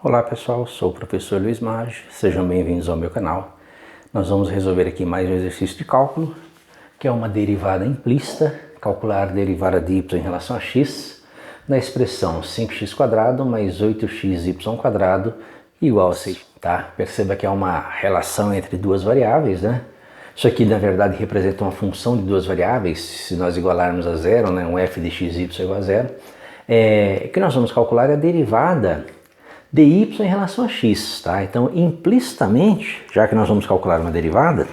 Olá pessoal, sou o professor Luiz Maggi, sejam bem-vindos ao meu canal. Nós vamos resolver aqui mais um exercício de cálculo, que é uma derivada implícita, calcular a derivada de y em relação a x, na expressão 5x² mais 8xy² igual a 6, tá? Perceba que é uma relação entre duas variáveis, né? Isso aqui na verdade representa uma função de duas variáveis, se nós igualarmos a zero, né? Um f de x e y igual a zero. O que nós vamos calcular é a derivada de y em relação a x, tá? Então, implicitamente, já que nós vamos calcular uma derivada,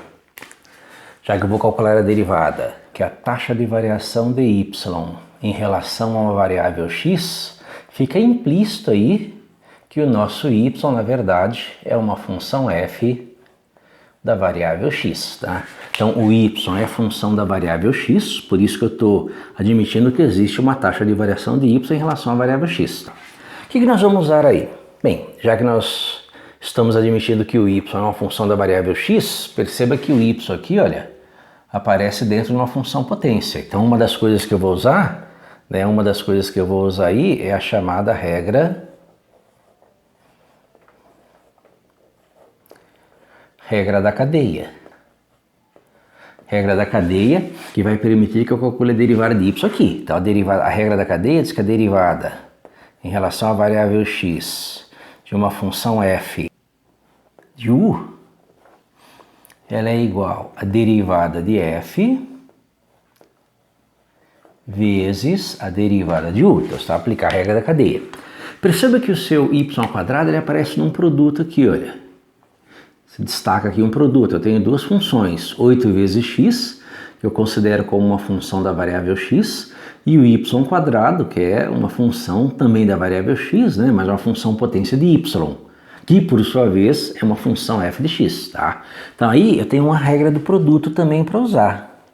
já que eu vou calcular a derivada, que é a taxa de variação de y em relação a uma variável x, fica implícito aí que o nosso y, na verdade, é uma função f da variável x, tá? Então, o y é a função da variável x, por isso que eu estou admitindo que existe uma taxa de variação de y em relação à variável x. O que nós vamos usar aí? Bem, já que nós estamos admitindo que o y é uma função da variável x, perceba que o y aqui, olha, aparece dentro de uma função potência. Então, uma das coisas que eu vou usar, né, aí é a chamada regra da cadeia. Regra da cadeia que vai permitir que eu calcule a derivada de y aqui. Então, a regra da cadeia diz que a derivada em relação à variável x de uma função f de u, ela é igual a derivada de f vezes a derivada de u. Então, você vai aplicar a regra da cadeia. Perceba que o seu y² ele aparece num produto aqui, olha. Se destaca aqui um produto. Eu tenho duas funções, 8 vezes x, que eu considero como uma função da variável x, e o y², que é uma função também da variável x, né, mas uma função potência de y, que por sua vez é uma função f de x, tá? Então aí eu tenho uma regra do produto também para usar.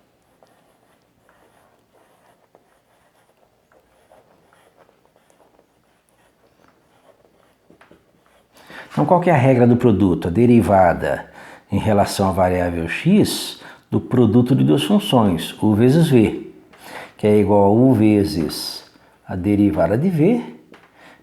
Então qual que é a regra do produto? A derivada em relação à variável x do produto de duas funções, u vezes v, que é igual a u vezes a derivada de v,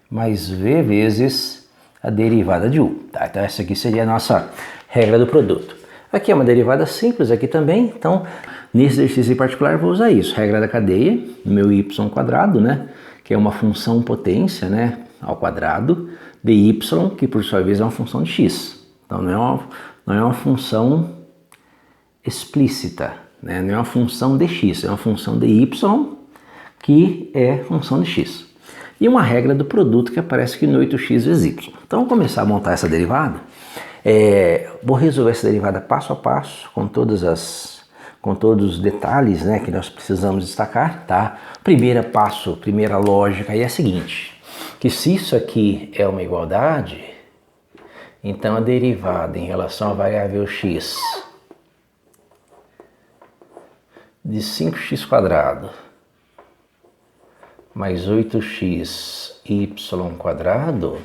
mais v vezes a derivada de u. Tá? Então essa aqui seria a nossa regra do produto. Aqui é uma derivada simples aqui também, então nesse exercício em particular eu vou usar isso. Regra da cadeia, do meu y², né? Que é uma função potência, né? Ao quadrado, de y, que por sua vez é uma função de x. Então não é uma função explícita, né? Não é uma função de x, é uma função de y, que é função de x. E uma regra do produto que aparece aqui no 8x vezes y. Então, vamos começar a montar essa derivada. Vou resolver essa derivada passo a passo, com todos os detalhes, né, que nós precisamos destacar, tá? Primeira lógica aí é a seguinte, que se isso aqui é uma igualdade, então a derivada em relação à variável x de 5x² mais 8xy²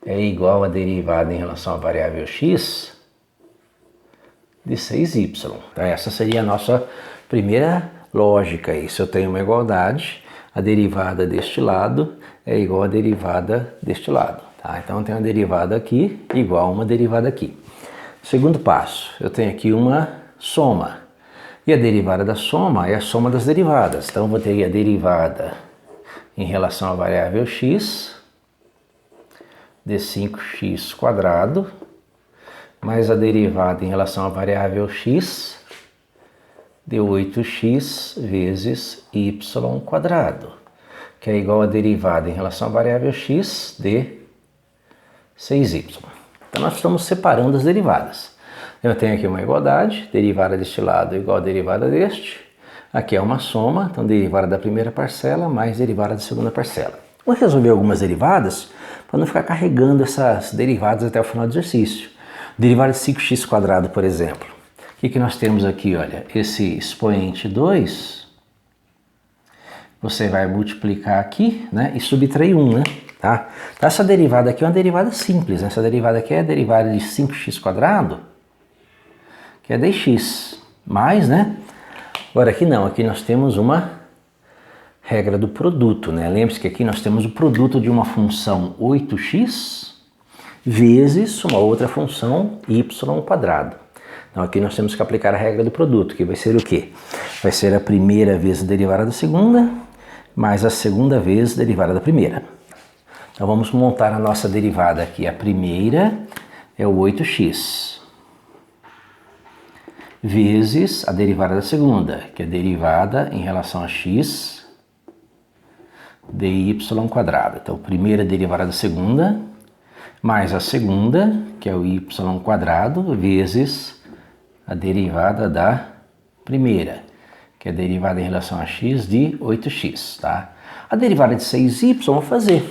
é igual a derivada em relação à variável x de 6y. Então essa seria a nossa primeira lógica aí. Se eu tenho uma igualdade, a derivada deste lado é igual a derivada deste lado. Tá? Então eu tenho uma derivada aqui igual a uma derivada aqui. Segundo passo, eu tenho aqui uma soma. E a derivada da soma é a soma das derivadas. Então, eu vou ter a derivada em relação à variável x de 5x² mais a derivada em relação à variável x de 8x vezes y², que é igual a derivada em relação à variável x de 6y. Então, nós estamos separando as derivadas. Eu tenho aqui uma igualdade, derivada deste lado igual a derivada deste. Aqui é uma soma, então derivada da primeira parcela mais derivada da segunda parcela. Vou resolver algumas derivadas para não ficar carregando essas derivadas até o final do exercício. Derivada de 5x², por exemplo. O que nós temos aqui? Olha, esse expoente 2, você vai multiplicar aqui, né, e subtrair 1, né? Tá? Então essa derivada aqui é uma derivada simples, né? Essa derivada aqui é a derivada de 5x², que é dx, mais, né? Agora aqui não, aqui nós temos uma regra do produto, né? Lembre-se que aqui nós temos o produto de uma função 8x vezes uma outra função y quadrado. Então aqui nós temos que aplicar a regra do produto, que vai ser o quê? Vai ser a primeira vezes a derivada da segunda, mais a segunda vezes a derivada da primeira. Então vamos montar a nossa derivada aqui. A primeira é o 8x, vezes a derivada da segunda, que é a derivada em relação a x dy quadrado. Então primeira derivada da segunda, mais a segunda, que é o y quadrado, vezes a derivada da primeira, que é a derivada em relação a x de 8x, tá? A derivada de 6y eu vou fazer,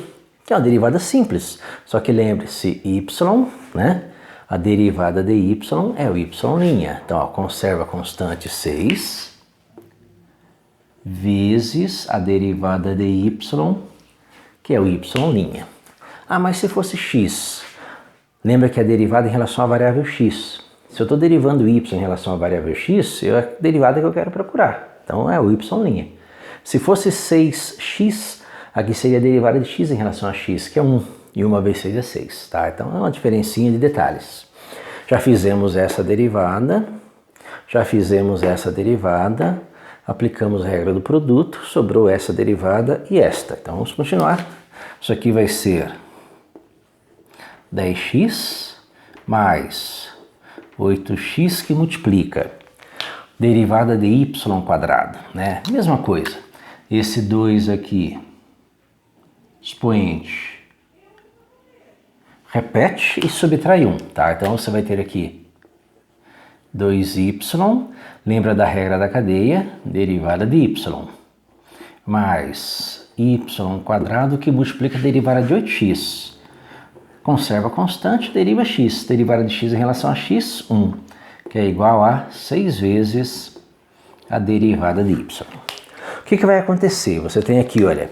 que é uma derivada simples, só que lembre-se, y, né? A derivada de y é o y'. Então, ó, conserva a constante 6 vezes a derivada de y, que é o y'. Ah, mas se fosse x, lembra que a derivada em relação à variável x. Se eu estou derivando y em relação à variável x, é a derivada que eu quero procurar. Então é o y'. Se fosse 6x, aqui seria a derivada de x em relação a x, que é 1. E 1 vezes 6 é 6, tá? Então é uma diferencinha de detalhes. Já fizemos essa derivada, aplicamos a regra do produto, sobrou essa derivada e esta. Então vamos continuar. Isso aqui vai ser 10x mais 8x que multiplica derivada de y quadrado, né? Mesma coisa. Esse 2 aqui, expoente, repete e subtrai 1, tá? Então você vai ter aqui 2y, lembra da regra da cadeia, derivada de y, mais y quadrado que multiplica a derivada de 8x. Conserva a constante, deriva x. Derivada de x em relação a x, 1, que é igual a 6 vezes a derivada de y. O que vai acontecer? Você tem aqui, olha,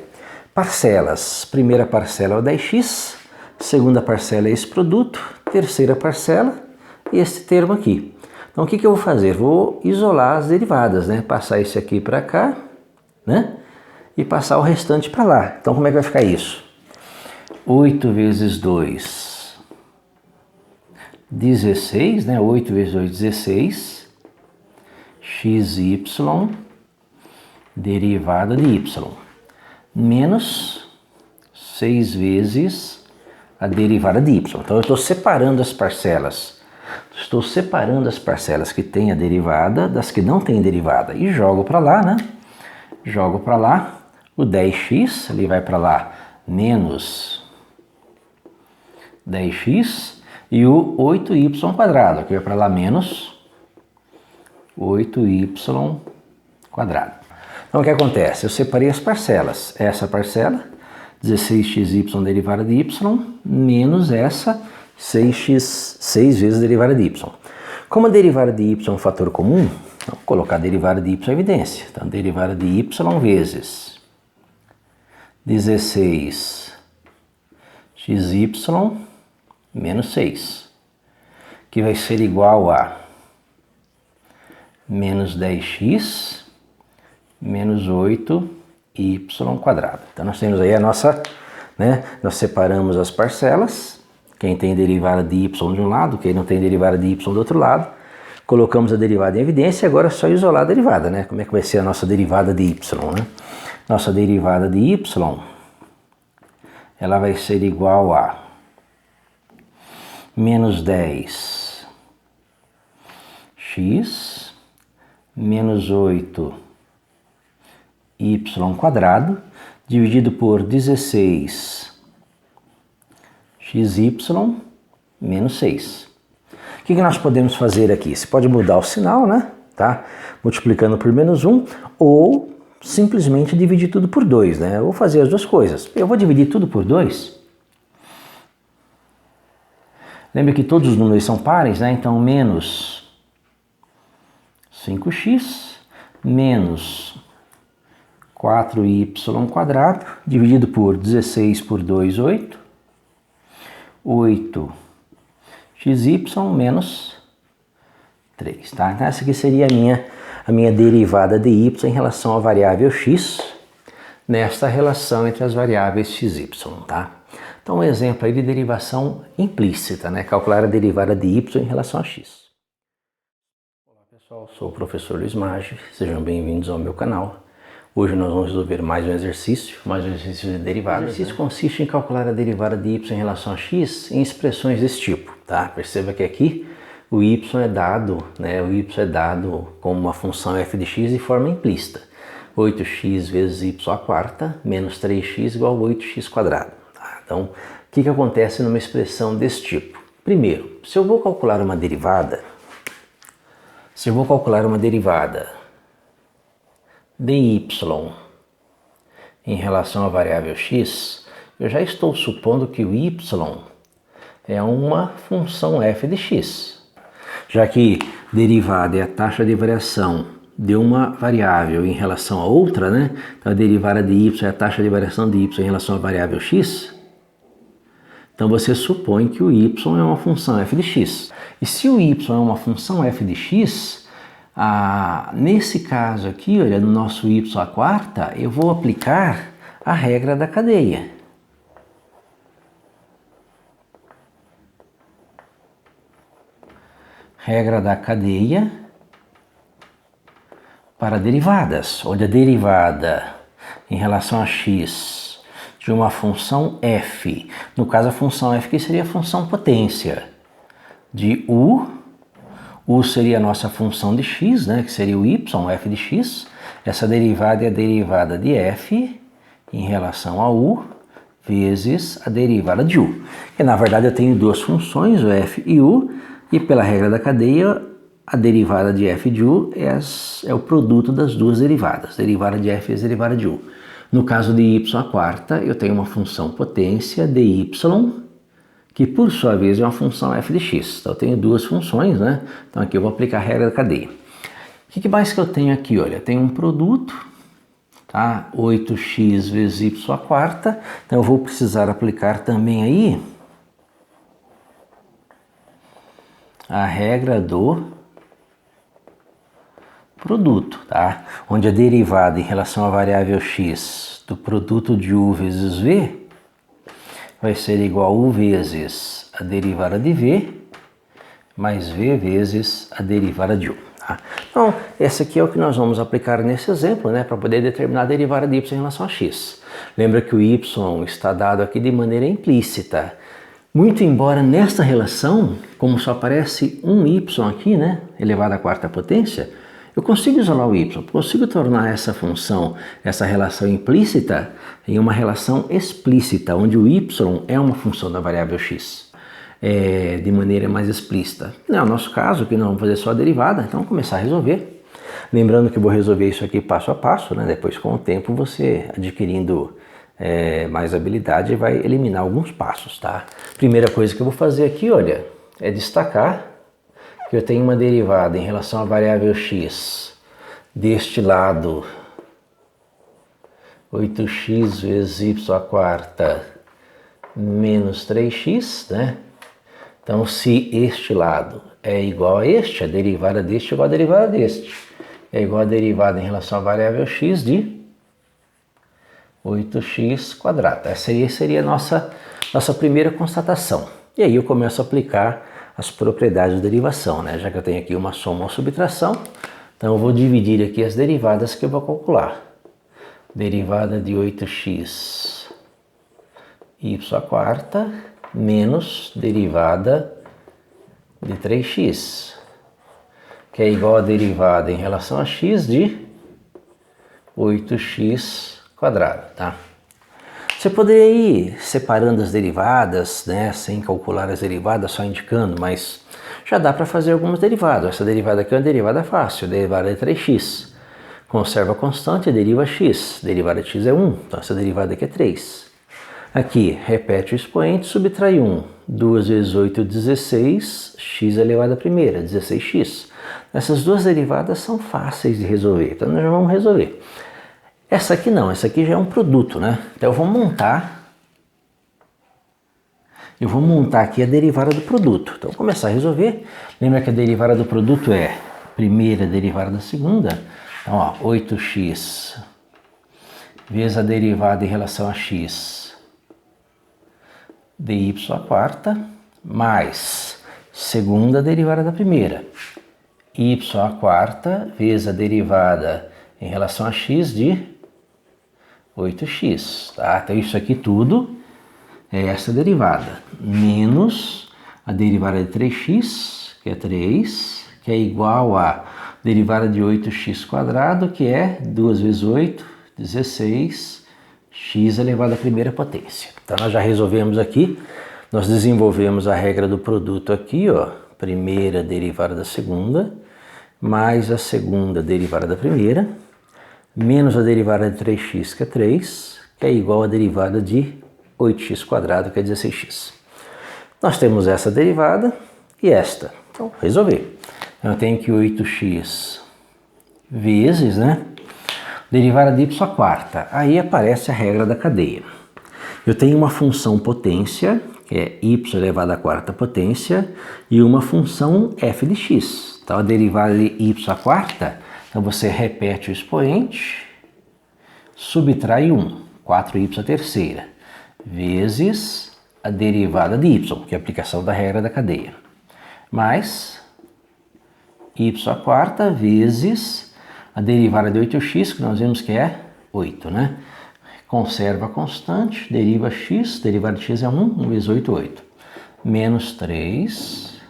parcelas. Primeira parcela é o 10x, segunda parcela é esse produto, terceira parcela e esse termo aqui. Então o que eu vou fazer? Vou isolar as derivadas, né? Passar esse aqui para cá, né? E passar o restante para lá. Então como é que vai ficar isso? 8 vezes 2, 16, né? 8 vezes 2, 16, xy, derivada de y, menos 6 vezes a derivada de y. Então eu estou separando as parcelas. Estou separando as parcelas que têm a derivada das que não têm derivada. E jogo para lá, né? Jogo para lá. O 10x, ele vai para lá, menos 10x, e o 8y quadrado, que vai para lá menos 8y quadrado. Então o que acontece? Eu separei as parcelas. Essa parcela, 16xy derivada de y, menos essa 6 vezes a derivada de y. Como a derivada de y é um fator comum, vou colocar a derivada de y em evidência. Então derivada de y vezes 16xy menos 6, que vai ser igual a menos 10x menos 8y quadrado. Então nós temos aí a nossa, né? Nós separamos as parcelas, quem tem derivada de y de um lado, quem não tem derivada de y do outro lado. Colocamos a derivada em evidência e agora é só isolar a derivada, né? Como é que vai ser a nossa derivada de y, né? Nossa derivada de y, ela vai ser igual a menos 10x menos 8y quadrado dividido por 16xy menos 6. O que nós podemos fazer aqui? Você pode mudar o sinal, né? Tá? Multiplicando por menos 1 ou simplesmente dividir tudo por 2, né? Eu vou fazer as duas coisas. Eu vou dividir tudo por 2. Lembra que todos os números são pares, né? Então, menos 5x menos 4y quadrado dividido por 16 por 2, 8. 8xy menos 3, tá? Essa aqui seria a minha derivada de y em relação à variável x nesta relação entre as variáveis x e y, tá? Então um exemplo aí de derivação implícita, né? Calcular a derivada de y em relação a x. Olá pessoal, sou o professor Luiz Maggi, sejam bem-vindos ao meu canal. Hoje nós vamos resolver mais um exercício de derivadas. O exercício consiste em calcular a derivada de y em relação a x em expressões desse tipo, tá? Perceba que aqui o y é dado, né? O y é dado como uma função f de x de forma implícita. 8x vezes y à quarta menos 3x igual a 8x quadrado. Tá? Então, o que acontece numa expressão desse tipo? Primeiro, se eu vou calcular uma derivada, de y em relação à variável x, eu já estou supondo que o y é uma função f de x. Já que derivada é a taxa de variação de uma variável em relação a outra, né? Então a derivada de y é a taxa de variação de y em relação à variável x. Então você supõe que o y é uma função f de x. E se o y é uma função f de x, nesse caso aqui, olha, no nosso y à quarta, eu vou aplicar a regra da cadeia. Regra da cadeia para derivadas, onde a derivada em relação a x de uma função f, no caso a função f que seria a função potência, de u seria a nossa função de x, né, que seria o y, f de x, essa derivada é a derivada de f em relação a u vezes a derivada de u. E na verdade eu tenho duas funções, o f e u, e pela regra da cadeia, a derivada de f de u é o produto das duas derivadas, derivada de f vezes derivada de u. No caso de y à quarta, eu tenho uma função potência dy, que por sua vez é uma função f de x. Então eu tenho duas funções, né? Então aqui eu vou aplicar a regra da cadeia. O que mais que eu tenho aqui? Olha, eu tenho um produto, tá? 8x vezes y à quarta. Então eu vou precisar aplicar também aí a regra do produto, tá? Onde a derivada em relação à variável x do produto de u vezes v vai ser igual a u vezes a derivada de v mais v vezes a derivada de u. Tá? Então, esse aqui é o que nós vamos aplicar nesse exemplo, né? Para poder determinar a derivada de y em relação a x. Lembra que o y está dado aqui de maneira implícita. Muito embora nesta relação, como só aparece um y aqui, né, elevado à quarta potência, eu consigo isolar o y, consigo tornar essa função, essa relação implícita, em uma relação explícita, onde o y é uma função da variável x, de maneira mais explícita. No nosso caso, que nós vamos fazer só a derivada, então vamos começar a resolver. Lembrando que eu vou resolver isso aqui passo a passo, né? Depois com o tempo você adquirindo mais habilidade vai eliminar alguns passos, tá? Primeira coisa que eu vou fazer aqui, olha, é destacar que eu tenho uma derivada em relação à variável x deste lado 8x vezes y à quarta menos 3x, né? Então se este lado é igual a este, a derivada deste é igual a derivada deste, é igual a derivada em relação à variável x de 8x quadrado. Essa aí seria a nossa primeira constatação. E aí eu começo a aplicar as propriedades de derivação, né? Já que eu tenho aqui uma soma ou subtração, então eu vou dividir aqui as derivadas que eu vou calcular. Derivada de 8x y à quarta menos derivada de 3x, que é igual a derivada em relação a x de 8x quadrado, tá? Você poderia ir separando as derivadas, né, sem calcular as derivadas, só indicando, mas já dá para fazer algumas derivadas. Essa derivada aqui é uma derivada fácil, a derivada de 3x. Conserva a constante e deriva x. Derivada de x é 1, então essa derivada aqui é 3. Aqui, repete o expoente, subtrai 1. 2 vezes 8, 16, x elevado à primeira, 16x. Essas duas derivadas são fáceis de resolver, então nós já vamos resolver. Essa aqui não, essa aqui já é um produto, né? Então eu vou montar aqui a derivada do produto. Então vou começar a resolver. Lembra que a derivada do produto é a primeira derivada da segunda. Então, ó, 8x vezes a derivada em relação a x dy à quarta, mais segunda derivada da primeira, y à quarta, vezes a derivada em relação a x de 8x, tá? Então isso aqui tudo é essa derivada, menos a derivada de 3x, que é 3, que é igual a derivada de 8x², que é 2 vezes 8, 16, x elevado à primeira potência. Então nós já resolvemos aqui, nós desenvolvemos a regra do produto aqui, ó, primeira derivada da segunda, mais a segunda derivada da primeira, menos a derivada de 3x, que é 3, que é igual a derivada de 8x², que é 16x. Nós temos essa derivada e esta. Então, resolver. Eu tenho que 8x vezes, né? Derivada de y à quarta. Aí aparece a regra da cadeia. Eu tenho uma função potência, que é y elevado à quarta potência, e uma função f de x. Então, a derivada de y à quarta, então você repete o expoente, subtrai 1, 4y à terceira, vezes a derivada de y, que é a aplicação da regra da cadeia, mais y à quarta vezes a derivada de 8x, que nós vimos que é 8, né? Conserva a constante, deriva x, derivada de x é 1, 1 vezes 8, 8. Menos 3,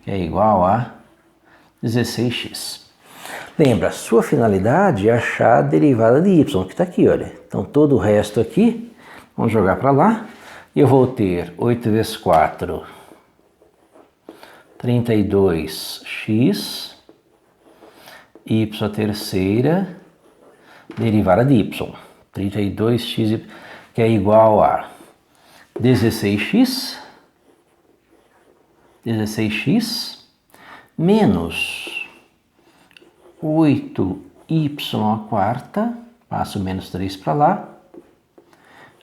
que é igual a 16x. Lembra, a sua finalidade é achar a derivada de y, que está aqui, olha. Então todo o resto aqui, vamos jogar para lá. E eu vou ter 8 vezes 4, 32x, y à terceira, derivada de y. 32x, que é igual a 16x, menos 8y à quarta, passo menos 3 para lá,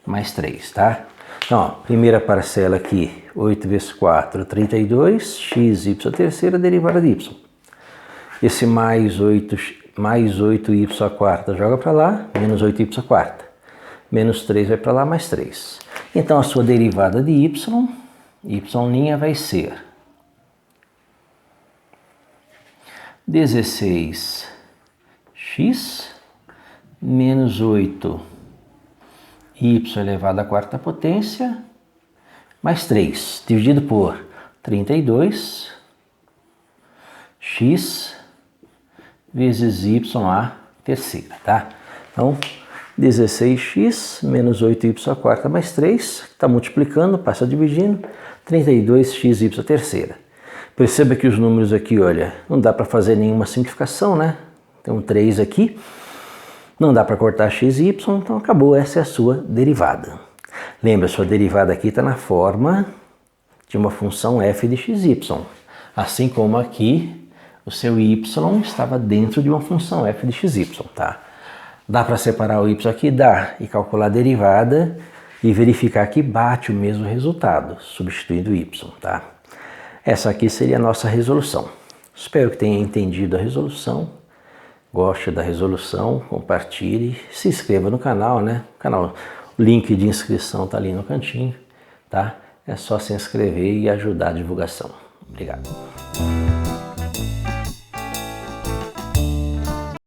mais 3, tá? Então, ó, primeira parcela aqui, 8 vezes 4, 32, x, y à terceira, derivada de y. Esse mais 8y à quarta joga para lá, menos 8y à quarta. Menos 3 vai para lá, mais 3. Então, a sua derivada de y vai ser 16x menos 8y elevado à quarta potência, mais 3, dividido por 32x vezes y à terceira, tá? Então, 16x menos 8y à quarta mais 3, está multiplicando, passa dividindo, 32xy à terceira. Perceba que os números aqui, olha, não dá para fazer nenhuma simplificação, né? Tem um 3 aqui, não dá para cortar x e y, então acabou, essa é a sua derivada. Lembra, sua derivada aqui está na forma de uma função f de xy, assim como aqui o seu y estava dentro de uma função f de xy, tá? Dá para separar o y aqui? Dá, e calcular a derivada e verificar que bate o mesmo resultado, substituindo o y, tá? Essa aqui seria a nossa resolução. Espero que tenha entendido a resolução. Goste da resolução, compartilhe, se inscreva no canal, né? O link de inscrição está ali no cantinho, tá? É só se inscrever e ajudar a divulgação. Obrigado.